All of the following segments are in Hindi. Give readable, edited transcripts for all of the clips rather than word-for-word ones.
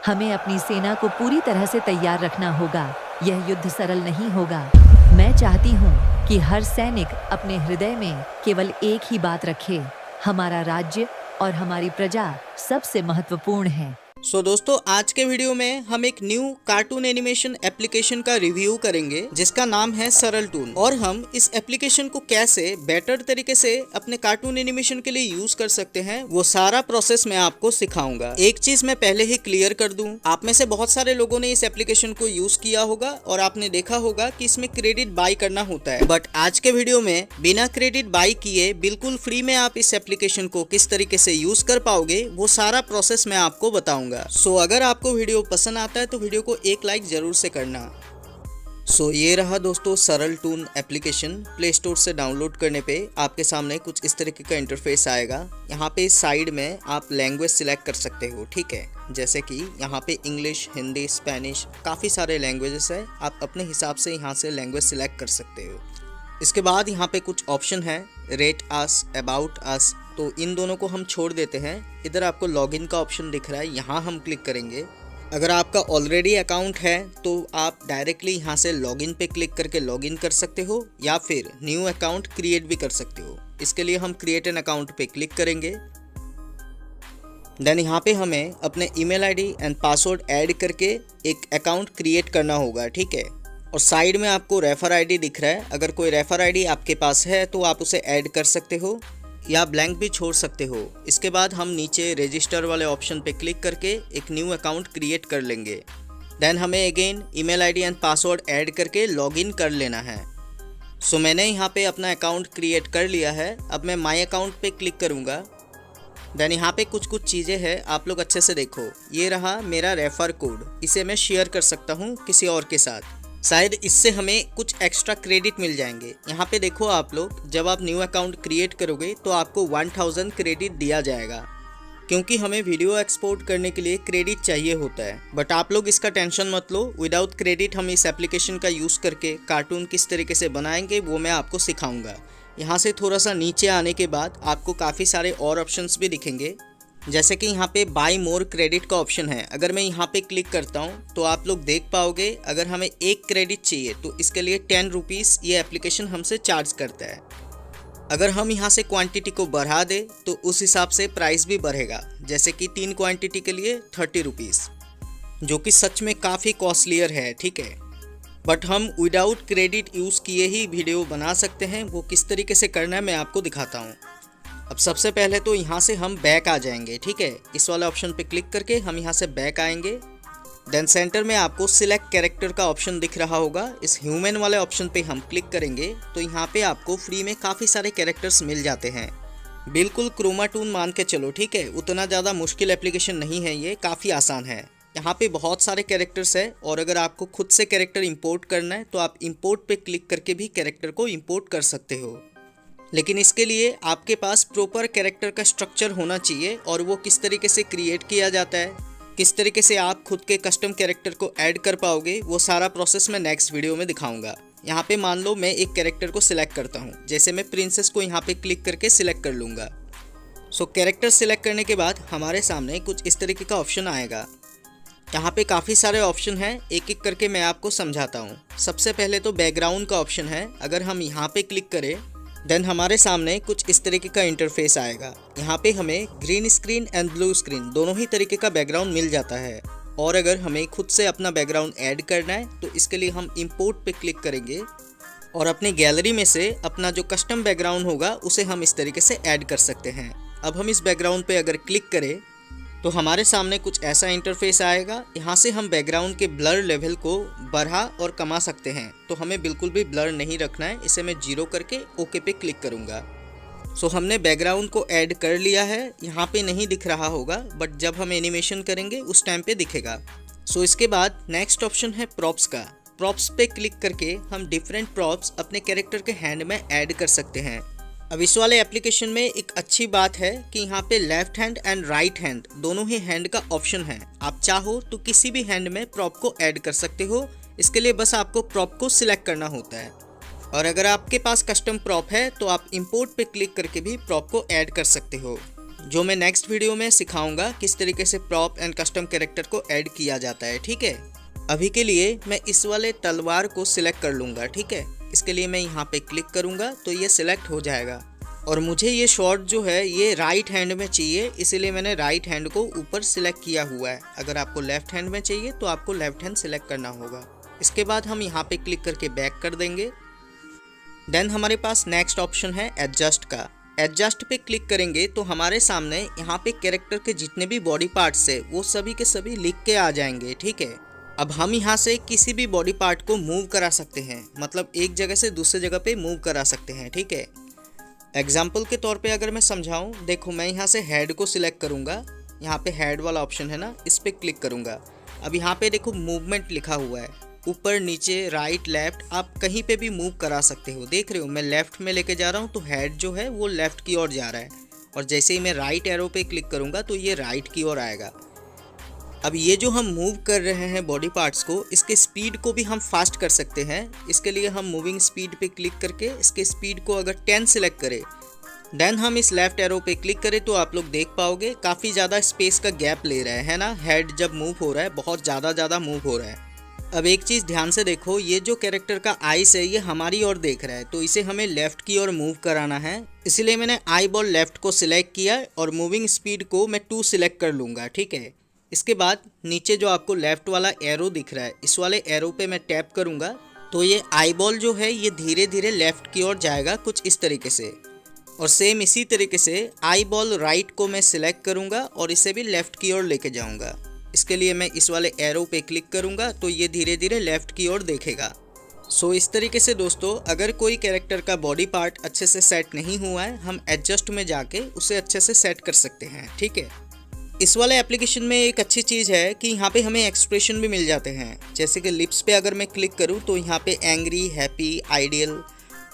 हमें अपनी सेना को पूरी तरह से तैयार रखना होगा। यह युद्ध सरल नहीं होगा। मैं चाहती हूँ कि हर सैनिक अपने हृदय में केवल एक ही बात रखे, हमारा राज्य और हमारी प्रजा सबसे महत्वपूर्ण है। दोस्तों, आज के वीडियो में हम एक न्यू कार्टून एनिमेशन एप्लीकेशन का रिव्यू करेंगे जिसका नाम है सरल टून, और हम इस एप्लीकेशन को कैसे बेटर तरीके से अपने कार्टून एनिमेशन के लिए यूज कर सकते हैं वो सारा प्रोसेस मैं आपको सिखाऊंगा। एक चीज मैं पहले ही क्लियर कर दूं, आप में से बहुत सारे लोगों ने इस एप्लीकेशन को यूज किया होगा और आपने देखा होगा कि इसमें क्रेडिट बाय करना होता है, बट आज के वीडियो में बिना क्रेडिट बाय किए बिल्कुल फ्री में आप इस एप्लीकेशन को किस तरीके से यूज कर पाओगे वो सारा प्रोसेस मैं आपको बताऊंगा। अगर आपको वीडियो पसंद आता है तो वीडियो को एक लाइक जरूर से करना। ये रहा दोस्तों सरल टून एप्लीकेशन। प्ले स्टोर से डाउनलोड करने पे आपके सामने कुछ इस तरीके का इंटरफेस आएगा। यहाँ पे साइड में आप लैंग्वेज सिलेक्ट कर सकते हो, ठीक है। जैसे कि यहाँ पे इंग्लिश, हिंदी, स्पेनिश, काफ़ी सारे लैंग्वेजेस है। आप अपने हिसाब से यहाँ से लैंग्वेज सिलेक्ट कर सकते हो। इसके बाद यहाँ पे कुछ ऑप्शन है, रेट अस, अबाउट अस, तो इन दोनों को हम छोड़ देते हैं। इधर आपको लॉगिन का ऑप्शन दिख रहा है, यहाँ हम क्लिक करेंगे। अगर आपका ऑलरेडी अकाउंट है तो आप डायरेक्टली यहाँ से लॉगिन पे क्लिक करके लॉगिन कर सकते हो, या फिर न्यू अकाउंट क्रिएट भी कर सकते हो। इसके लिए हम क्रिएट एन अकाउंट पे क्लिक करेंगे। देन यहाँ पे हमें अपने email ID and password add करके एक अकाउंट क्रिएट करना होगा, ठीक है। और साइड में आपको रेफर आईडी दिख रहा है। अगर कोई रेफर आईडी आपके पास है तो आप उसे ऐड कर सकते हो या ब्लैंक भी छोड़ सकते हो। इसके बाद हम नीचे रजिस्टर वाले ऑप्शन पे क्लिक करके एक न्यू अकाउंट क्रिएट कर लेंगे। देन हमें again email ID and password add करके लॉगिन कर लेना है। मैंने यहाँ पे अपना अकाउंट क्रिएट कर लिया है। अब मैं माई अकाउंट पे क्लिक करूँगा। देन यहाँ पे कुछ चीज़ें हैं, आप लोग अच्छे से देखो। ये रहा मेरा रेफर कोड, इसे मैं शेयर कर सकता हूँ किसी और के साथ, शायद इससे हमें कुछ एक्स्ट्रा क्रेडिट मिल जाएंगे। यहाँ पे देखो आप लोग, जब आप न्यू अकाउंट क्रिएट करोगे तो आपको 1000 क्रेडिट दिया जाएगा, क्योंकि हमें वीडियो एक्सपोर्ट करने के लिए क्रेडिट चाहिए होता है। बट आप लोग इसका टेंशन मत लो, विदाउट क्रेडिट हम इस एप्लीकेशन का यूज़ करके कार्टून किस तरीके से बनाएंगे वो मैं आपको सिखाऊंगा। यहाँ से थोड़ा सा नीचे आने के बाद आपको काफ़ी सारे और ऑप्शंस भी दिखेंगे, जैसे कि यहाँ पे बाय मोर क्रेडिट का ऑप्शन है। अगर मैं यहाँ पे क्लिक करता हूँ तो आप लोग देख पाओगे, अगर हमें एक क्रेडिट चाहिए तो इसके लिए 10 रुपीज़ ये एप्लीकेशन हमसे चार्ज करता है। अगर हम यहाँ से क्वांटिटी को बढ़ा दें तो उस हिसाब से प्राइस भी बढ़ेगा, जैसे कि 3 क्वांटिटी के लिए 30 रुपीज़, जो कि सच में काफ़ी कॉस्टलियर है, ठीक है। बट हम विदाउट क्रेडिट यूज़ किए ही वीडियो बना सकते हैं। वो किस तरीके से करना है मैं आपको दिखाता हूँ। अब सबसे पहले तो यहाँ से हम बैक आ जाएंगे, ठीक है। इस वाले ऑप्शन पे क्लिक करके हम यहाँ से बैक आएंगे। देन सेंटर में आपको सिलेक्ट कैरेक्टर का ऑप्शन दिख रहा होगा। इस ह्यूमन वाले ऑप्शन पे हम क्लिक करेंगे तो यहाँ पे आपको फ्री में काफ़ी सारे कैरेक्टर्स मिल जाते हैं। बिल्कुल क्रोमाटून मान के चलो, ठीक है। उतना ज़्यादा मुश्किल एप्लीकेशन नहीं है, ये काफ़ी आसान है। यहाँ पे बहुत सारे कैरेक्टर्स है, और अगर आपको खुद से कैरेक्टर इंपोर्ट करना है तो आप इंपोर्ट पे क्लिक करके भी कैरेक्टर को इंपोर्ट कर सकते हो। लेकिन इसके लिए आपके पास प्रॉपर कैरेक्टर का स्ट्रक्चर होना चाहिए, और वो किस तरीके से क्रिएट किया जाता है, किस तरीके से आप खुद के कस्टम कैरेक्टर को ऐड कर पाओगे, वो सारा प्रोसेस मैं नेक्स्ट वीडियो में दिखाऊंगा। यहाँ पे मान लो मैं एक कैरेक्टर को सिलेक्ट करता हूँ, जैसे मैं प्रिंसेस को यहाँ पे क्लिक करके सिलेक्ट कर लूँगा। कैरेक्टर सिलेक्ट करने के बाद हमारे सामने कुछ इस तरीके का ऑप्शन आएगा। यहाँ पे काफ़ी सारे ऑप्शन हैं, एक एक करके मैं आपको समझाता हूँ। सबसे पहले तो बैकग्राउंड का ऑप्शन है। अगर हम यहाँ पे क्लिक करें देन हमारे सामने कुछ इस तरीके का इंटरफेस आएगा। यहाँ पे हमें green screen and blue screen दोनों ही तरीके का बैकग्राउंड मिल जाता है। और अगर हमें खुद से अपना बैकग्राउंड ऐड करना है तो इसके लिए हम इंपोर्ट पे क्लिक करेंगे, और अपनी गैलरी में से अपना जो कस्टम बैकग्राउंड होगा उसे हम इस तरीके से ऐड कर सकते हैं। अब हम इस बैकग्राउंड पे अगर क्लिक करें तो हमारे सामने कुछ ऐसा इंटरफेस आएगा। यहाँ से हम बैकग्राउंड के ब्लर लेवल को बढ़ा और कमा सकते हैं, तो हमें बिल्कुल भी ब्लर नहीं रखना है। इसे मैं 0 करके ओके पे क्लिक करूँगा। हमने बैकग्राउंड को ऐड कर लिया है। यहाँ पे नहीं दिख रहा होगा, बट जब हम एनिमेशन करेंगे उस टाइम पे दिखेगा। इसके बाद नेक्स्ट ऑप्शन है प्रॉप्स का। प्रॉप्स पे क्लिक करके हम डिफरेंट प्रॉप्स अपने कैरेक्टर के हैंड में ऐड कर सकते हैं। अब इस वाले एप्लीकेशन में एक अच्छी बात है कि यहाँ पे left hand and right hand दोनों ही हैंड का ऑप्शन है। आप चाहो तो किसी भी हैंड में प्रॉप को ऐड कर सकते हो। इसके लिए बस आपको प्रॉप को सिलेक्ट करना होता है, और अगर आपके पास कस्टम प्रॉप है तो आप इंपोर्ट पे क्लिक करके भी प्रॉप को ऐड कर सकते हो। जो मैं नेक्स्ट वीडियो में सिखाऊंगा किस तरीके से प्रॉप एंड कस्टम कैरेक्टर को ऐड किया जाता है। ठीक है, अभी के लिए मैं इस वाले तलवार को सिलेक्ट कर लूँगा। ठीक है, इसके लिए मैं यहाँ पे क्लिक करूँगा तो ये सिलेक्ट हो जाएगा। और मुझे ये शॉट जो है ये राइट हैंड में चाहिए, इसीलिए मैंने राइट हैंड को ऊपर सिलेक्ट किया हुआ है। अगर आपको लेफ्ट हैंड में चाहिए तो आपको लेफ्ट हैंड सिलेक्ट करना होगा। इसके बाद हम यहाँ पे क्लिक करके बैक कर देंगे। देन हमारे पास नेक्स्ट ऑप्शन है एडजस्ट का। एडजस्ट पे क्लिक करेंगे तो हमारे सामने यहाँ पे कैरेक्टर के जितने भी बॉडी पार्ट्स है वो सभी के सभी लिख के आ जाएंगे। ठीक है, अब हम यहाँ से किसी भी बॉडी पार्ट को मूव करा सकते हैं, मतलब एक जगह से दूसरी जगह पे मूव करा सकते हैं। ठीक है, एग्जाम्पल के तौर पे अगर मैं समझाऊँ, देखो मैं यहाँ से हेड को सिलेक्ट करूँगा। यहाँ पे हेड वाला ऑप्शन है ना, इस पर क्लिक करूँगा। अब यहाँ पे देखो मूवमेंट लिखा हुआ है, ऊपर नीचे राइट लेफ्ट आप कहीं पे भी मूव करा सकते हो। देख रहे हो मैं लेफ्ट में लेके जा रहा हूँ तो हेड जो है वो लेफ्ट की ओर जा रहा है, और जैसे ही मैं राइट एरो पे क्लिक करूँगा तो ये राइट की ओर आएगा। अब ये जो हम मूव कर रहे हैं बॉडी पार्ट्स को, इसके स्पीड को भी हम फास्ट कर सकते हैं। इसके लिए हम मूविंग स्पीड पे क्लिक करके इसके स्पीड को अगर 10 सिलेक्ट करें, देन हम इस लेफ्ट एरो पे क्लिक करें तो आप लोग देख पाओगे काफ़ी ज़्यादा स्पेस का गैप ले रहा है ना। हेड जब मूव हो रहा है बहुत ज़्यादा मूव हो रहा है। अब एक चीज़ ध्यान से देखो, ये जो कैरेक्टर का आइस है ये हमारी ओर देख रहा है, तो इसे हमें लेफ़्ट की ओर मूव कराना है। इसलिए मैंने आई बॉल लेफ़्ट को सिलेक्ट किया और मूविंग स्पीड को मैं 2 सिलेक्ट कर लूँगा। ठीक है, इसके बाद नीचे जो आपको लेफ़्ट वाला एरो दिख रहा है, इस वाले एरो पे मैं टैप करूँगा तो ये आई बॉल जो है ये धीरे धीरे लेफ़्ट की ओर जाएगा कुछ इस तरीके से। और सेम इसी तरीके से आई बॉल राइट को मैं सिलेक्ट करूँगा और इसे भी लेफ़्ट की ओर लेके जाऊँगा। इसके लिए मैं इस वाले एरो पे क्लिक करूंगा तो ये धीरे धीरे लेफ्ट की ओर देखेगा। सो इस तरीके से दोस्तों, अगर कोई कैरेक्टर का बॉडी पार्ट अच्छे से सेट नहीं हुआ है, हम एडजस्ट में जाके उसे अच्छे से सेट कर सकते हैं। ठीक है, इस वाले एप्लीकेशन में एक अच्छी चीज़ है कि यहाँ पे हमें एक्सप्रेशन भी मिल जाते हैं। जैसे कि लिप्स पे अगर मैं क्लिक करूँ तो यहाँ पे एंग्री, हैप्पी, आइडियल,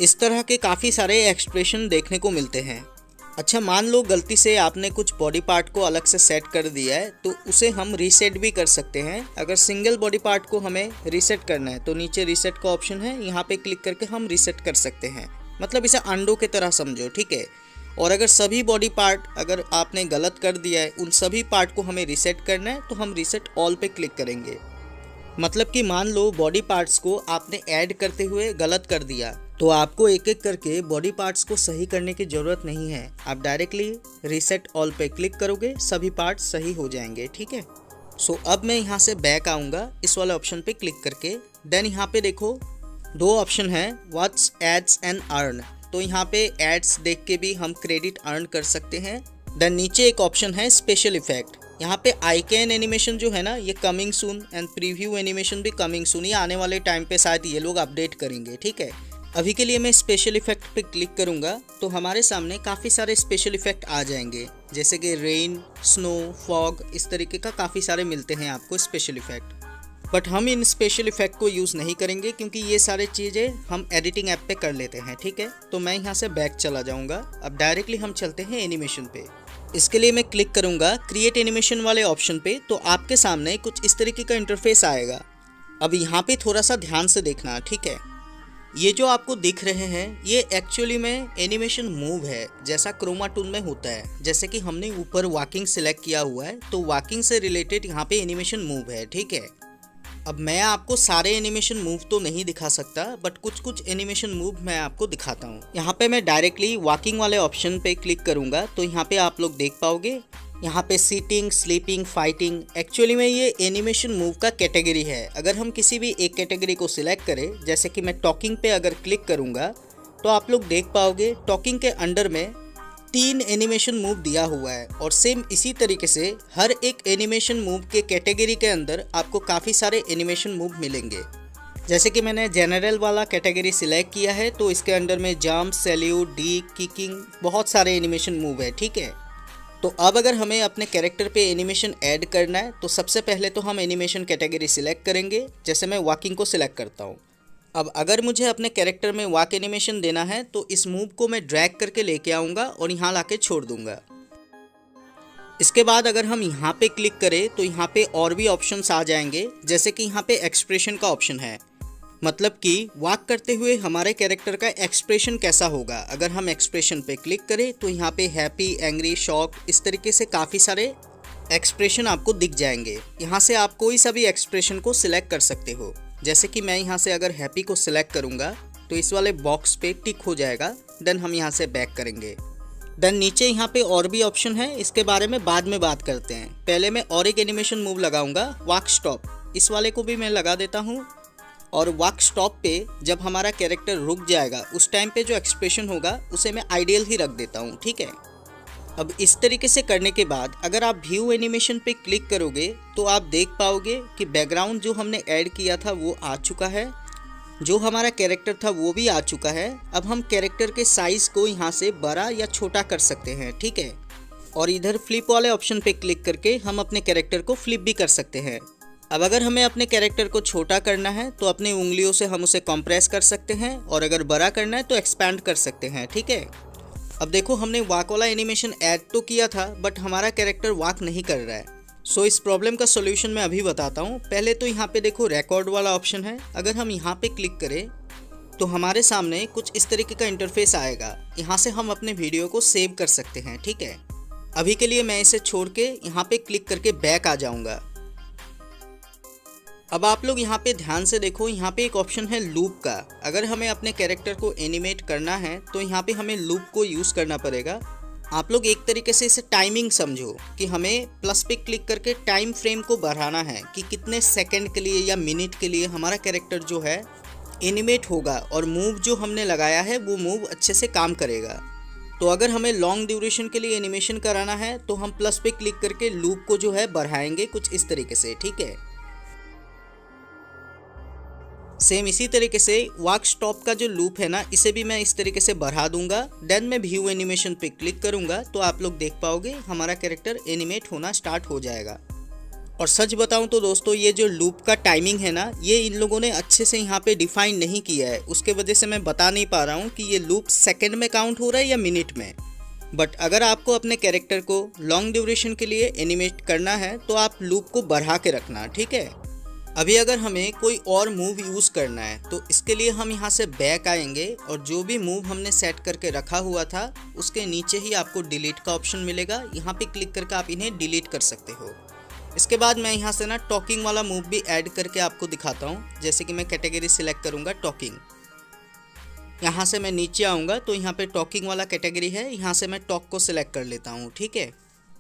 इस तरह के काफ़ी सारे एक्सप्रेशन देखने को मिलते हैं। अच्छा, मान लो गलती से आपने कुछ बॉडी पार्ट को अलग से सेट कर दिया है तो उसे हम रीसेट भी कर सकते हैं। अगर सिंगल बॉडी पार्ट को हमें रीसेट करना है तो नीचे रीसेट का ऑप्शन है, यहाँ पे क्लिक करके हम रीसेट कर सकते हैं। मतलब इसे अंडो की तरह समझो। ठीक है, और अगर सभी बॉडी पार्ट अगर आपने गलत कर दिया है, उन सभी पार्ट को हमें रीसेट करना है तो हम रीसेट ऑल पे क्लिक करेंगे। मतलब कि मान लो बॉडी पार्ट्स को आपने ऐड करते हुए गलत कर दिया तो आपको एक एक करके बॉडी पार्ट्स को सही करने की ज़रूरत नहीं है, आप डायरेक्टली रीसेट ऑल पे क्लिक करोगे, सभी पार्ट्स सही हो जाएंगे। ठीक है, सो अब मैं यहाँ से बैक आऊँगा इस वाले ऑप्शन पे क्लिक करके। देन यहाँ पे देखो 2 ऑप्शन है, व्हाट्स एड्स एंड अर्न। तो यहाँ पे एड्स देख के भी हम क्रेडिट अर्न कर सकते हैं। देन नीचे एक ऑप्शन है स्पेशल इफेक्ट। यहाँ पे आइकन एनिमेशन जो है ना ये coming soon, and preview animation भी कमिंग सून। ये आने वाले टाइम पे शायद ये लोग अपडेट करेंगे। ठीक है, अभी के लिए मैं स्पेशल इफेक्ट पे क्लिक करूँगा तो हमारे सामने काफ़ी सारे स्पेशल इफेक्ट आ जाएंगे, जैसे कि रेन, स्नो, फॉग, इस तरीके का काफ़ी सारे मिलते हैं आपको स्पेशल इफेक्ट। बट हम इन स्पेशल इफेक्ट को यूज़ नहीं करेंगे क्योंकि ये सारे चीज़ें हम एडिटिंग ऐप पे कर लेते हैं। ठीक है, तो मैं यहाँ से बैक चला जाऊँगा। अब डायरेक्टली हम चलते हैं एनिमेशन पे। इसके लिए मैं क्लिक करूँगा क्रिएट एनिमेशन वाले ऑप्शन पे, तो आपके सामने कुछ इस तरीके का इंटरफेस आएगा। अब यहाँ पे थोड़ा सा ध्यान से देखना। ठीक है, ये जो आपको दिख रहे हैं ये एक्चुअली में एनिमेशन मूव है, जैसा क्रोमा टूल में होता है। जैसे कि हमने ऊपर वॉकिंग सिलेक्ट किया हुआ है तो वॉकिंग से रिलेटेड यहाँ पे एनिमेशन मूव है। ठीक है, अब मैं आपको सारे एनिमेशन मूव तो नहीं दिखा सकता, बट कुछ एनिमेशन मूव मैं आपको दिखाता हूँ। यहाँ पे मैं डायरेक्टली वॉकिंग वाले ऑप्शन पे क्लिक करूँगा तो यहाँ पे आप लोग देख पाओगे, यहाँ पे सीटिंग, स्लीपिंग, फाइटिंग, एक्चुअली में ये एनिमेशन मूव का कैटेगरी है। अगर हम किसी भी एक कैटेगरी को सिलेक्ट करें, जैसे कि मैं टॉकिंग पे अगर क्लिक करूँगा तो आप लोग देख पाओगे टॉकिंग के अंडर में 3 एनिमेशन मूव दिया हुआ है। और सेम इसी तरीके से हर एक एनिमेशन मूव के कैटेगरी के अंदर आपको काफ़ी सारे एनिमेशन मूव मिलेंगे। जैसे कि मैंने जनरल वाला कैटेगरी सिलेक्ट किया है तो इसके अंडर में जंप, सैल्यूट, डी, किकिंग, बहुत सारे एनिमेशन मूव है। ठीक है, तो अब अगर हमें अपने कैरेक्टर पे एनिमेशन ऐड करना है तो सबसे पहले तो हम एनिमेशन कैटेगरी सिलेक्ट करेंगे। जैसे मैं वॉकिंग को सिलेक्ट करता हूँ। अब अगर मुझे अपने कैरेक्टर में वॉक एनिमेशन देना है तो इस मूव को मैं ड्रैग करके लेके आऊँगा और यहाँ लाके छोड़ दूँगा। इसके बाद अगर हम यहाँ पे क्लिक करें तो यहाँ पे और भी ऑप्शंस आ जाएंगे, जैसे कि यहाँ पे एक्सप्रेशन का ऑप्शन है। मतलब कि वॉक करते हुए हमारे कैरेक्टर का एक्सप्रेशन कैसा होगा। अगर हम एक्सप्रेशन पे क्लिक करें तो यहाँ पे हैप्पी, एंग्री, शॉक, इस तरीके से काफ़ी सारे एक्सप्रेशन आपको दिख जाएंगे। यहाँ से आप कोई सा भी एक्सप्रेशन को सिलेक्ट कर सकते हो। जैसे कि मैं यहाँ से अगर हैप्पी को सिलेक्ट करूँगा तो इस वाले बॉक्स पे टिक हो जाएगा। देन हम यहाँ से बैक करेंगे। देन नीचे यहाँ पे और भी ऑप्शन है, इसके बारे में बाद में बात करते हैं। पहले मैं और एक एनिमेशन मूव लगाऊंगा, वॉक स्टॉप। इस वाले को भी मैं लगा देता हूँ। और वॉक स्टॉप पे जब हमारा कैरेक्टर रुक जाएगा उस टाइम पे जो एक्सप्रेशन होगा उसे मैं आइडियल ही रख देता हूँ, ठीक है। अब इस तरीके से करने के बाद अगर आप व्यू एनिमेशन पे क्लिक करोगे तो आप देख पाओगे कि बैकग्राउंड जो हमने ऐड किया था वो आ चुका है, जो हमारा कैरेक्टर था वो भी आ चुका है। अब हम कैरेक्टर के साइज़ को यहाँ से बड़ा या छोटा कर सकते हैं, ठीक है। और इधर फ्लिप वाले ऑप्शन पे क्लिक करके हम अपने कैरेक्टर को फ्लिप भी कर सकते हैं। अब अगर हमें अपने कैरेक्टर को छोटा करना है तो अपनी उंगलियों से हम उसे कंप्रेस कर सकते हैं, और अगर बड़ा करना है तो एक्सपैंड कर सकते हैं, ठीक है। अब देखो हमने वॉक वाला एनिमेशन ऐड तो किया था बट हमारा कैरेक्टर वॉक नहीं कर रहा है। सो इस प्रॉब्लम का सोल्यूशन मैं अभी बताता हूँ। पहले तो यहाँ पे देखो रिकॉर्ड वाला ऑप्शन है। अगर हम यहाँ पे क्लिक करें तो हमारे सामने कुछ इस तरीके का इंटरफेस आएगा। यहाँ से हम अपने वीडियो को सेव कर सकते हैं, ठीक है। अभी के लिए मैं इसे छोड़ के यहाँ पे क्लिक करके बैक आ जाऊँगा। अब आप लोग यहाँ पे ध्यान से देखो, यहाँ पे एक ऑप्शन है लूप का। अगर हमें अपने कैरेक्टर को एनिमेट करना है तो यहाँ पे हमें लूप को यूज़ करना पड़ेगा। आप लोग एक तरीके से इसे टाइमिंग समझो कि हमें प्लस पे क्लिक करके टाइम फ्रेम को बढ़ाना है कि कितने सेकंड के लिए या मिनट के लिए हमारा कैरेक्टर जो है एनिमेट होगा और मूव जो हमने लगाया है वो मूव अच्छे से काम करेगा। तो अगर हमें लॉन्ग ड्यूरेशन के लिए एनिमेशन कराना है तो हम प्लस पे क्लिक करके लूप को जो है बढ़ाएंगे कुछ इस तरीके से, ठीक है। सेम इसी तरीके से वॉक स्टॉप का जो लूप है ना, इसे भी मैं इस तरीके से बढ़ा दूंगा। देन मैं व्यू एनिमेशन पे क्लिक करूंगा तो आप लोग देख पाओगे हमारा कैरेक्टर एनिमेट होना स्टार्ट हो जाएगा। और सच बताऊं तो दोस्तों ये जो लूप का टाइमिंग है ना, ये इन लोगों ने अच्छे से यहाँ पे डिफाइन नहीं किया है। उसके वजह से मैं बता नहीं पा रहा हूँ कि ये लूप सेकेंड में काउंट हो रहा है या मिनट में। बट अगर आपको अपने कैरेक्टर को लॉन्ग ड्यूरेशन के लिए एनिमेट करना है तो आप लूप को बढ़ा के रखना, ठीक है। अभी अगर हमें कोई और मूव यूज़ करना है तो इसके लिए हम यहाँ से बैक आएंगे और जो भी मूव हमने सेट करके रखा हुआ था उसके नीचे ही आपको डिलीट का ऑप्शन मिलेगा। यहाँ पे क्लिक करके आप इन्हें डिलीट कर सकते हो। इसके बाद मैं यहाँ से ना टॉकिंग वाला मूव भी ऐड करके आपको दिखाता हूँ। जैसे कि मैं कैटेगरी सिलेक्ट करूँगा टॉकिंग, यहाँ से मैं नीचे आऊँगा तो यहाँ पे टॉकिंग वाला कैटेगरी है, यहाँ से मैं टॉक को सिलेक्ट कर लेता हूँ, ठीक है।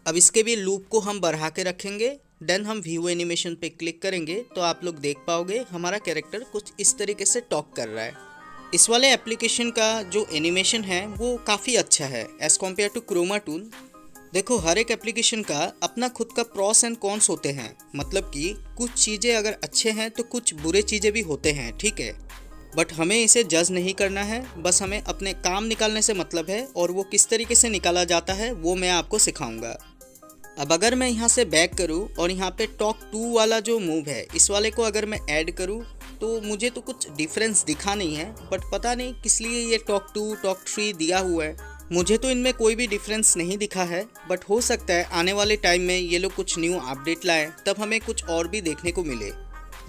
अब इसके भी लूप को हम बढ़ा के रखेंगे। देन हम व्यू एनिमेशन पे क्लिक करेंगे तो आप लोग देख पाओगे हमारा कैरेक्टर कुछ इस तरीके से टॉक कर रहा है। इस वाले एप्लीकेशन का जो एनिमेशन है वो काफ़ी अच्छा है as compare to chroma tool. देखो हर एक एप्लीकेशन का अपना खुद का प्रॉस एंड कॉन्स होते हैं, मतलब कि कुछ चीज़ें अगर अच्छे हैं तो कुछ बुरे चीज़ें भी होते हैं, ठीक है। बट हमें इसे जज नहीं करना है, बस हमें अपने काम निकालने से मतलब है, और वो किस तरीके से निकाला जाता है वो मैं आपको सिखाऊंगा। अब अगर मैं यहाँ से बैक करूँ और यहाँ पे टॉक 2 वाला जो मूव है इस वाले को अगर मैं ऐड करूँ तो मुझे तो कुछ डिफरेंस दिखा नहीं है, बट पता नहीं किस लिए ये टॉक 2 टॉक 3 दिया हुआ है। मुझे तो इनमें कोई भी डिफरेंस नहीं दिखा है, बट हो सकता है आने वाले टाइम में ये लोग कुछ न्यू अपडेट लाएं तब हमें कुछ और भी देखने को मिले।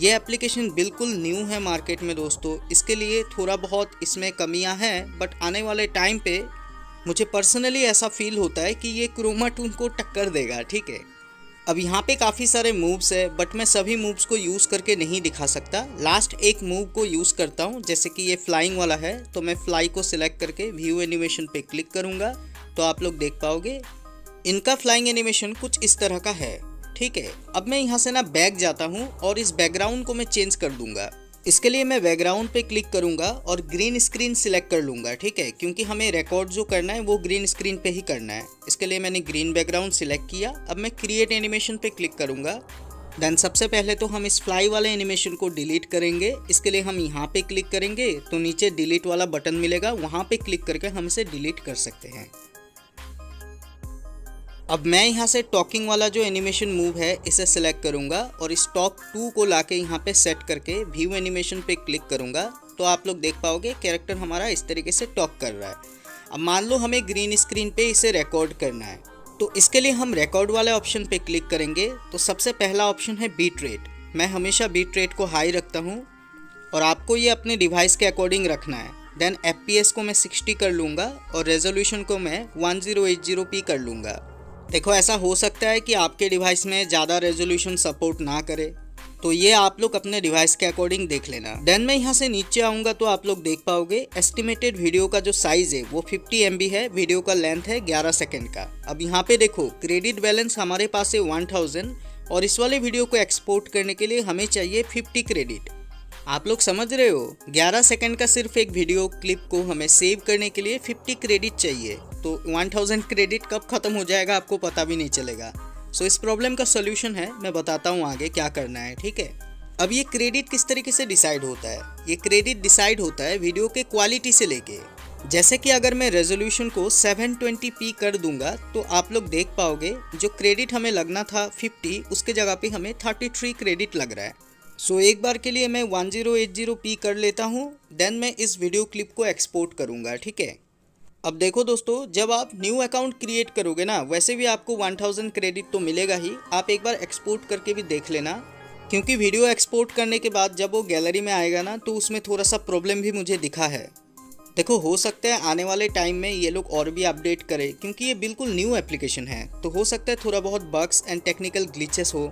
ये एप्लीकेशन बिल्कुल न्यू है मार्केट में दोस्तों, इसके लिए थोड़ा बहुत इसमें कमियां हैं, बट आने वाले टाइम पे मुझे पर्सनली ऐसा फील होता है कि ये क्रोमा टूल को टक्कर देगा, ठीक है। अब यहाँ पे काफ़ी सारे मूव्स है बट मैं सभी मूव्स को यूज़ करके नहीं दिखा सकता। लास्ट एक मूव को यूज़ करता हूँ, जैसे कि ये फ्लाइंग वाला है तो मैं फ्लाई को सिलेक्ट करके व्यू एनिमेशन पे क्लिक करूँगा तो आप लोग देख पाओगे इनका फ्लाइंग एनिमेशन कुछ इस तरह का है, ठीक है। अब मैं यहाँ से ना बैक जाता हूँ और इस बैकग्राउंड को मैं चेंज कर दूंगा। इसके लिए मैं बैकग्राउंड पे क्लिक करूंगा और ग्रीन स्क्रीन सिलेक्ट कर लूँगा, ठीक है, क्योंकि हमें रिकॉर्ड जो करना है वो ग्रीन स्क्रीन पे ही करना है। इसके लिए मैंने ग्रीन बैकग्राउंड सिलेक्ट किया। अब मैं क्रिएट एनिमेशन पे क्लिक करूंगा। देन सबसे पहले तो हम इस फ्लाई वाले एनिमेशन को डिलीट करेंगे। इसके लिए हम यहाँ पे क्लिक करेंगे तो नीचे डिलीट वाला बटन मिलेगा, वहाँ पे क्लिक करके हम इसे डिलीट कर सकते हैं। अब मैं यहाँ से टॉकिंग वाला जो एनिमेशन मूव है इसे सिलेक्ट करूँगा और इस टॉक 2 को लाके यहाँ पे सेट करके व्यू एनिमेशन पे क्लिक करूँगा तो आप लोग देख पाओगे कैरेक्टर हमारा इस तरीके से टॉक कर रहा है। अब मान लो हमें ग्रीन स्क्रीन पे इसे रिकॉर्ड करना है तो इसके लिए हम रिकॉर्ड वाले ऑप्शन पे क्लिक करेंगे। तो सबसे पहला ऑप्शन है बीट रेट। मैं हमेशा बीट रेट को हाई रखता हूँ। और आपको ये अपने डिवाइस के अकॉर्डिंग रखना है। देन FPS को मैं 60 कर लूँगा और रेजोल्यूशन को मैं 1080p कर लूँगा। देखो ऐसा हो सकता है कि आपके डिवाइस में ज़्यादा रेजोल्यूशन सपोर्ट ना करे, तो ये आप लोग अपने डिवाइस के अकॉर्डिंग देख लेना। देन मैं यहाँ से नीचे आऊँगा तो आप लोग देख पाओगे एस्टिमेटेड वीडियो का जो साइज़ है वो 50 MB है, वीडियो का लेंथ है 11 सेकेंड का। अब यहाँ पे देखो क्रेडिट बैलेंस हमारे पास है 1000 और इस वाले वीडियो को एक्सपोर्ट करने के लिए हमें चाहिए 50 क्रेडिट। आप लोग समझ रहे हो, 11 सेकंड का सिर्फ एक वीडियो क्लिप को हमें सेव करने के लिए 50 क्रेडिट चाहिए। तो 1000 क्रेडिट कब खत्म हो जाएगा आपको पता भी नहीं चलेगा। सो इस प्रॉब्लम का सोल्यूशन है, मैं बताता हूँ आगे क्या करना है, ठीक है। अब ये क्रेडिट किस तरीके से डिसाइड होता है? ये क्रेडिट डिसाइड होता है वीडियो के क्वालिटी से लेके। जैसे कि अगर मैं रेजोल्यूशन को 720p कर दूंगा तो आप लोग देख पाओगे जो क्रेडिट हमें लगना था 50, उसके जगह पे हमें 33 क्रेडिट लग रहा है। सो एक बार के लिए मैं 1080p कर लेता हूँ, देन मैं इस वीडियो क्लिप को एक्सपोर्ट करूँगा, ठीक है। अब देखो दोस्तों, जब आप न्यू अकाउंट क्रिएट करोगे ना, वैसे भी आपको 1000 क्रेडिट तो मिलेगा ही। आप एक बार एक्सपोर्ट करके भी देख लेना, क्योंकि वीडियो एक्सपोर्ट करने के बाद जब वो गैलरी में आएगा ना तो उसमें थोड़ा सा प्रॉब्लम भी मुझे दिखा है। देखो हो सकता है आने वाले टाइम में ये लोग और भी अपडेट करें, क्योंकि ये बिल्कुल न्यू एप्लीकेशन है, तो हो सकता है थोड़ा बहुत बग्स एंड टेक्निकल ग्लिचेस हो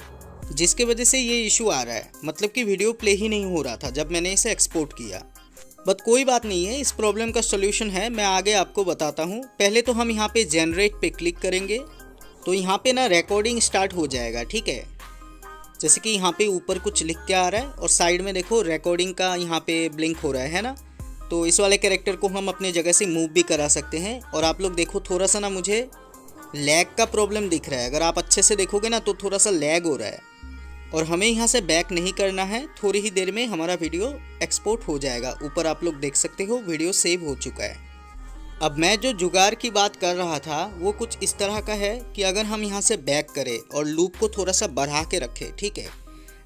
जिसके वजह से ये इशू आ रहा है। मतलब कि वीडियो प्ले ही नहीं हो रहा था जब मैंने इसे एक्सपोर्ट किया। बट कोई बात नहीं है, इस प्रॉब्लम का सोल्यूशन है, मैं आगे आपको बताता हूँ। पहले तो हम यहाँ पे जनरेट पे क्लिक करेंगे तो यहाँ पे ना रिकॉर्डिंग स्टार्ट हो जाएगा, ठीक है। जैसे कि यहाँ पे ऊपर कुछ लिख के आ रहा है और साइड में देखो रिकॉर्डिंग का यहाँ पे ब्लिंक हो रहा है ना। तो इस वाले कैरेक्टर को हम अपने जगह से मूव भी करा सकते हैं। और आप लोग देखो थोड़ा सा ना मुझे लैग का प्रॉब्लम दिख रहा है, अगर आप अच्छे से देखोगे ना तो थोड़ा सा लैग हो रहा है। और हमें यहाँ से बैक नहीं करना है, थोड़ी ही देर में हमारा वीडियो एक्सपोर्ट हो जाएगा। ऊपर आप लोग देख सकते हो वीडियो सेव हो चुका है। अब मैं जो जुगाड़ की बात कर रहा था वो कुछ इस तरह का है कि अगर हम यहाँ से बैक करें और लूप को थोड़ा सा बढ़ा के रखें, ठीक है,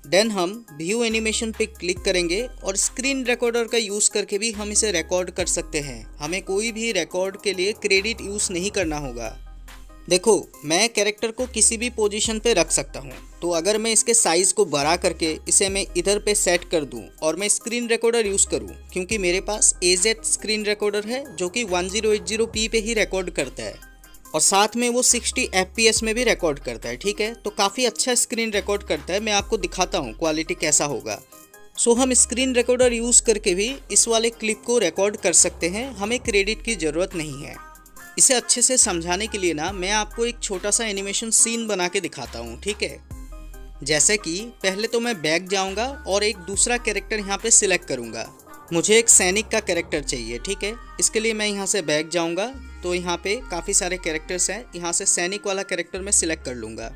देन हम व्यू एनिमेशन पे क्लिक करेंगे और स्क्रीन रिकॉर्डर का यूज़ करके भी हम इसे रिकॉर्ड कर सकते हैं। हमें कोई भी रिकॉर्ड के लिए क्रेडिट यूज़ नहीं करना होगा। देखो मैं कैरेक्टर को किसी भी पोजीशन पे रख सकता हूँ, तो अगर मैं इसके साइज़ को बड़ा करके इसे मैं इधर पे सेट कर दूँ और मैं स्क्रीन रिकॉर्डर यूज़ करूँ, क्योंकि मेरे पास AZ स्क्रीन रिकॉर्डर है जो कि 1080p पे ही रिकॉर्ड करता है और साथ में वो 60 FPS में भी रिकॉर्ड करता है, ठीक है। तो काफ़ी अच्छा स्क्रीन रिकॉर्ड करता है, मैं आपको दिखाता हूँ क्वालिटी कैसा होगा। सो हम स्क्रीन रिकॉर्डर यूज़ करके भी इस वाले क्लिप को रिकॉर्ड कर सकते हैं, हमें क्रेडिट की ज़रूरत नहीं है। इसे अच्छे से समझाने के लिए ना मैं आपको एक छोटा सा एनिमेशन सीन बना के दिखाता हूँ, ठीक है। जैसे कि पहले तो मैं बैक जाऊँगा और एक दूसरा कैरेक्टर यहाँ पे सिलेक्ट करूँगा। मुझे एक सैनिक का कैरेक्टर चाहिए, ठीक है। इसके लिए मैं यहाँ से बैक जाऊँगा तो यहाँ पे काफ़ी सारे कैरेक्टर्स हैं, यहाँ से सैनिक वाला कैरेक्टर मैं सिलेक्ट कर लूँगा।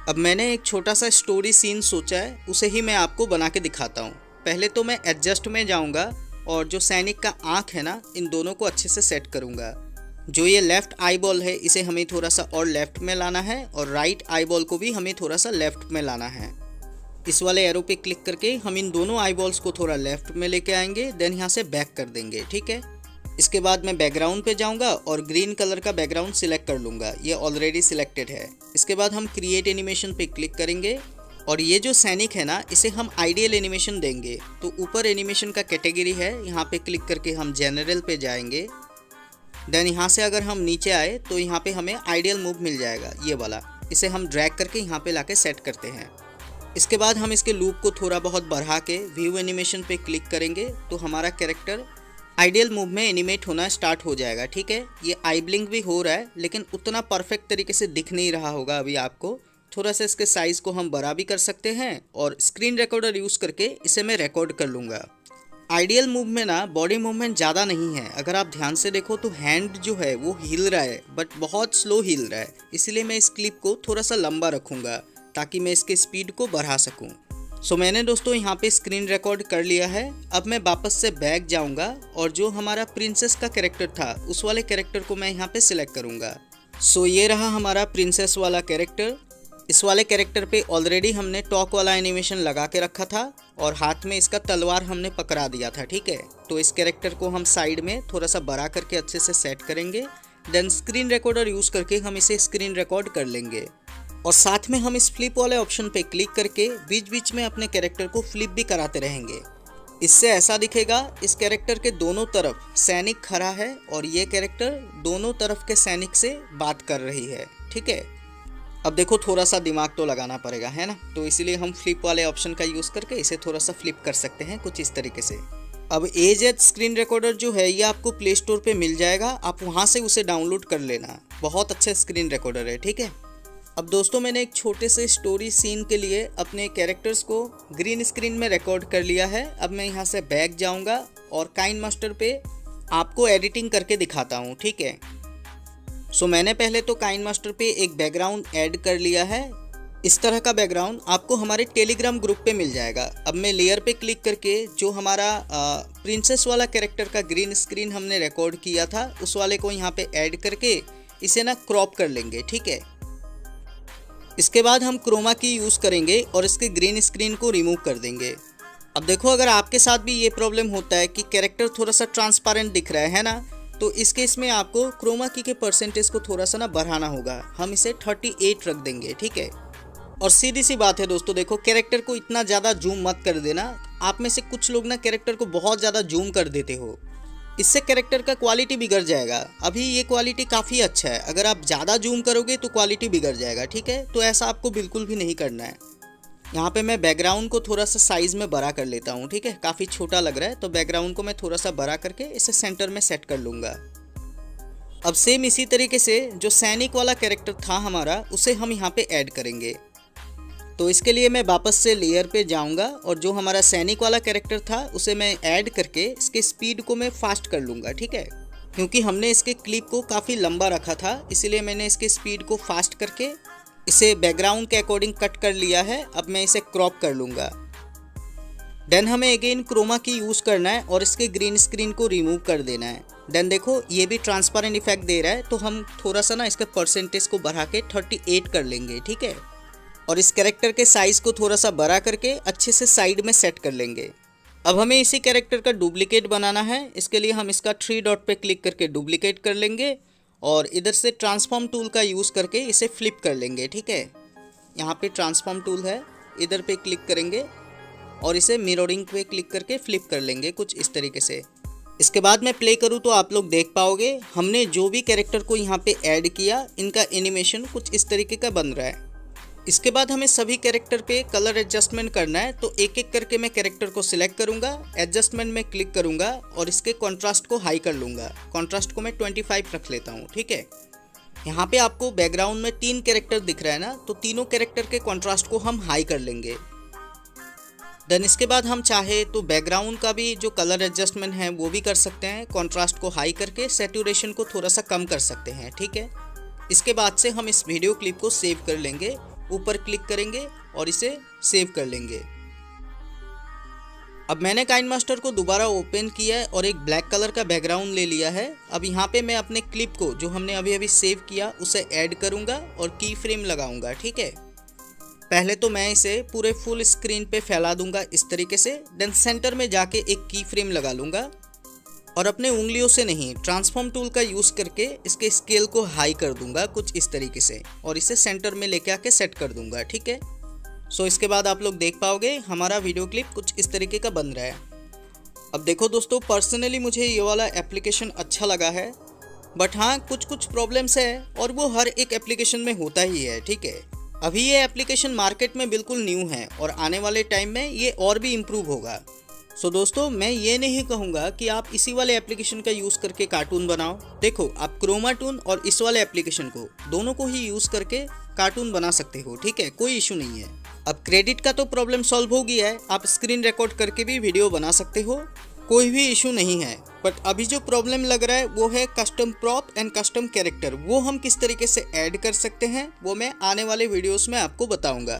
अब मैंने एक छोटा सा स्टोरी सीन सोचा है, उसे ही मैं आपको बना के दिखाता हूँ। पहले तो मैं एडजस्ट में जाऊँगा और जो सैनिक का आँख है ना, इन दोनों को अच्छे से सेट करूँगा। जो ये लेफ़्ट आई बॉल है इसे हमें थोड़ा सा और लेफ़्ट में लाना है और राइट आई बॉल को भी हमें थोड़ा सा लेफ़्ट में लाना है। इस वाले एरो पे क्लिक करके हम इन दोनों आई बॉल्स को थोड़ा लेफ़्ट में लेके आएंगे, देन यहाँ से बैक कर देंगे, ठीक है। इसके बाद मैं बैकग्राउंड पे जाऊँगा और ग्रीन कलर का बैकग्राउंड सिलेक्ट कर लूँगा, ये ऑलरेडी सिलेक्टेड है। इसके बाद हम क्रिएट एनिमेशन पे क्लिक करेंगे और ये जो सैनिक है ना, इसे हम आइडियल एनिमेशन देंगे। तो ऊपर एनिमेशन का कैटेगरी है, यहाँ पे क्लिक करके हम जनरल पे जाएंगे। देन यहाँ से अगर हम नीचे आए तो यहाँ पे हमें आइडियल मूव मिल जाएगा, ये वाला। इसे हम ड्रैग करके यहाँ पे लाके सेट करते हैं। इसके बाद हम इसके लूप को थोड़ा बहुत बढ़ा के व्यू एनिमेशन पे क्लिक करेंगे तो हमारा कैरेक्टर आइडियल मूव में एनिमेट होना स्टार्ट हो जाएगा, ठीक है। ये आई ब्लिंक भी हो रहा है, लेकिन उतना परफेक्ट तरीके से दिख नहीं रहा होगा अभी आपको। थोड़ा सा इसके साइज़ को हम बड़ा भी कर सकते हैं और स्क्रीन रिकॉर्डर यूज़ करके इसे मैं रिकॉर्ड कर लूँगा। आइडियल मूव में ना बॉडी मूवमेंट ज़्यादा नहीं है, अगर आप ध्यान से देखो तो हैंड जो है वो हिल रहा है, बट बहुत स्लो हिल रहा है। इसलिए मैं इस क्लिप को थोड़ा सा लंबा रखूँगा ताकि मैं इसके स्पीड को बढ़ा सकूँ। सो मैंने दोस्तों यहाँ पे स्क्रीन रिकॉर्ड कर लिया है। अब मैं वापस से बैक जाऊँगा और जो हमारा प्रिंसेस का कैरेक्टर था उस वाले कैरेक्टर को मैं यहाँ पे सिलेक्ट करूँगा। सो ये रहा हमारा प्रिंसेस वाला कैरेक्टर। इस वाले कैरेक्टर पे ऑलरेडी हमने टॉक वाला एनिमेशन लगा के रखा था और हाथ में इसका तलवार हमने पकड़ा दिया था, ठीक है। तो इस कैरेक्टर को हम साइड में थोड़ा सा बड़ा करके अच्छे से सेट करेंगे। देन स्क्रीन रिकॉर्डर यूज़ करके हम इसे स्क्रीन रिकॉर्ड कर लेंगे और साथ में हम इस फ्लिप वाले ऑप्शन पे क्लिक करके बीच बीच में अपने कैरेक्टर को फ्लिप भी कराते रहेंगे। इससे ऐसा दिखेगा, इस कैरेक्टर के दोनों तरफ सैनिक खड़ा है और ये कैरेक्टर दोनों तरफ के सैनिक से बात कर रही है। ठीक है, अब देखो थोड़ा सा दिमाग तो लगाना पड़ेगा, है ना। तो इसीलिए हम फ्लिप वाले ऑप्शन का यूज़ करके इसे थोड़ा सा फ्लिप कर सकते हैं कुछ इस तरीके से। अब एज स्क्रीन रिकॉर्डर जो है ये आपको प्ले स्टोर पे मिल जाएगा, आप वहाँ से उसे डाउनलोड कर लेना। बहुत अच्छा स्क्रीन रिकॉर्डर है। ठीक है, अब दोस्तों मैंने एक छोटे से स्टोरी सीन के लिए अपने कैरेक्टर्स को ग्रीन स्क्रीन में रिकॉर्ड कर लिया है। अब मैं यहाँ से बैक जाऊँगा और काइनमास्टर पे आपको एडिटिंग करके दिखाता हूँ। ठीक है, सो मैंने पहले तो काइनमास्टर पे एक बैकग्राउंड ऐड कर लिया है। इस तरह का बैकग्राउंड आपको हमारे टेलीग्राम ग्रुप पे मिल जाएगा। अब मैं लेयर पे क्लिक करके जो हमारा प्रिंसेस वाला कैरेक्टर का ग्रीन स्क्रीन हमने रिकॉर्ड किया था उस वाले को यहाँ पे ऐड करके इसे ना क्रॉप कर लेंगे। ठीक है, इसके बाद हम क्रोमा की यूज़ करेंगे और इसके ग्रीन स्क्रीन को रिमूव कर देंगे। अब देखो अगर आपके साथ भी ये प्रॉब्लम होता है कि कैरेक्टर थोड़ा सा ट्रांसपेरेंट दिख रहा है ना, तो इस केस में आपको क्रोमा की के परसेंटेज को थोड़ा सा ना बढ़ाना होगा। हम इसे 38 रख देंगे। ठीक है, और सीधी सी बात है दोस्तों, देखो कैरेक्टर को इतना ज़्यादा जूम मत कर देना। आप में से कुछ लोग ना कैरेक्टर को बहुत ज़्यादा जूम कर देते हो, इससे कैरेक्टर का क्वालिटी बिगड़ जाएगा। अभी ये क्वालिटी काफ़ी अच्छा है, अगर आप ज़्यादा जूम करोगे तो क्वालिटी बिगड़ जाएगा। ठीक है, तो ऐसा आपको बिल्कुल भी नहीं करना है। यहाँ पे मैं बैकग्राउंड को थोड़ा सा साइज़ में बड़ा कर लेता हूँ। ठीक है, काफ़ी छोटा लग रहा है तो बैकग्राउंड को मैं थोड़ा सा बड़ा करके इसे सेंटर में सेट कर लूँगा। अब सेम इसी तरीके से जो सैनिक वाला कैरेक्टर था हमारा उसे हम यहाँ पे ऐड करेंगे। तो इसके लिए मैं वापस से लेयर पे जाऊंगा और जो हमारा सैनिक वाला कैरेक्टर था उसे मैं ऐड करके इसके स्पीड को मैं फास्ट कर लूँगा। ठीक है, क्योंकि हमने इसके क्लिप को काफ़ी लंबा रखा था इसीलिए मैंने इसके स्पीड को फास्ट करके इसे बैकग्राउंड के अकॉर्डिंग कट कर लिया है। अब मैं इसे क्रॉप कर लूँगा। देन हमें अगेन क्रोमा की यूज़ करना है और इसके ग्रीन स्क्रीन को रिमूव कर देना है। देन देखो ये भी ट्रांसपेरेंट इफेक्ट दे रहा है, तो हम थोड़ा सा ना इसके परसेंटेज को बढ़ा के 38 कर लेंगे। ठीक है, और इस कैरेक्टर के साइज़ को थोड़ा सा बड़ा करके अच्छे से साइड में सेट कर लेंगे। अब हमें इसी कैरेक्टर का डुप्लीकेट बनाना है। इसके लिए हम इसका 3 डॉट पे क्लिक करके डुप्लीकेट कर लेंगे और इधर से ट्रांसफॉर्म टूल का यूज़ करके इसे फ्लिप कर लेंगे। ठीक है, यहाँ पे ट्रांसफॉर्म टूल है, इधर पे क्लिक करेंगे और इसे मिररिंग पे क्लिक करके फ्लिप कर लेंगे कुछ इस तरीके से। इसके बाद मैं प्ले करूँ तो आप लोग देख पाओगे हमने जो भी कैरेक्टर को यहाँ पे ऐड किया इनका एनिमेशन कुछ इस तरीके का बन रहा है। इसके बाद हमें सभी कैरेक्टर पे कलर एडजस्टमेंट करना है, तो एक एक करके मैं कैरेक्टर को सिलेक्ट करूंगा, एडजस्टमेंट में क्लिक करूंगा और इसके कॉन्ट्रास्ट को हाई कर लूँगा। कॉन्ट्रास्ट को मैं 25 रख लेता हूँ। ठीक है, यहाँ पे आपको बैकग्राउंड में 3 कैरेक्टर दिख रहा है ना, तो तीनों कैरेक्टर के कॉन्ट्रास्ट को हम हाई कर लेंगे। देन इसके बाद हम चाहे तो बैकग्राउंड का भी जो कलर एडजस्टमेंट है वो भी कर सकते हैं, कॉन्ट्रास्ट को हाई करके सैचुरेशन को थोड़ा सा कम कर सकते हैं। ठीक है, इसके बाद से हम इस वीडियो क्लिप को सेव कर लेंगे, ऊपर क्लिक करेंगे और इसे सेव कर लेंगे। अब मैंने काइनमास्टर को दोबारा ओपन किया है और एक ब्लैक कलर का बैकग्राउंड ले लिया है। अब यहाँ पे मैं अपने क्लिप को जो हमने अभी अभी सेव किया उसे ऐड करूँगा और की फ्रेम लगाऊंगा। ठीक है, पहले तो मैं इसे पूरे फुल स्क्रीन पे फैला दूंगा इस तरीके से। देन सेंटर में जाके एक की फ्रेम लगा लूँगा और अपने उंगलियों से नहीं, ट्रांसफॉर्म टूल का यूज़ करके इसके स्केल को हाई कर दूंगा कुछ इस तरीके से और इसे सेंटर में लेके आके सेट कर दूंगा। ठीक है, सो इसके बाद आप लोग देख पाओगे हमारा वीडियो क्लिप कुछ इस तरीके का बन रहा है। अब देखो दोस्तों, पर्सनली मुझे ये वाला एप्लीकेशन अच्छा लगा है, बट हाँ कुछ प्रॉब्लम्स है और वो हर एक एप्लीकेशन में होता ही है। ठीक है, अभी ये एप्लीकेशन मार्केट में बिल्कुल न्यू है और आने वाले टाइम में ये और भी इम्प्रूव होगा। सो दोस्तों, मैं ये नहीं कहूँगा कि आप इसी वाले एप्लीकेशन का यूज़ करके कार्टून बनाओ। देखो, आप क्रोमा टून और इस वाले एप्लीकेशन को दोनों को ही यूज़ करके कार्टून बना सकते हो। ठीक है, कोई इशू नहीं है। अब क्रेडिट का तो प्रॉब्लम सॉल्व हो गया है, आप स्क्रीन रिकॉर्ड करके भी वीडियो बना सकते हो, कोई भी इशू नहीं है। बट अभी जो प्रॉब्लम लग रहा है वो है custom prop and custom character. वो हम किस तरीके से ऐड कर सकते हैं वो मैं आने वाले वीडियोस में आपको बताऊंगा।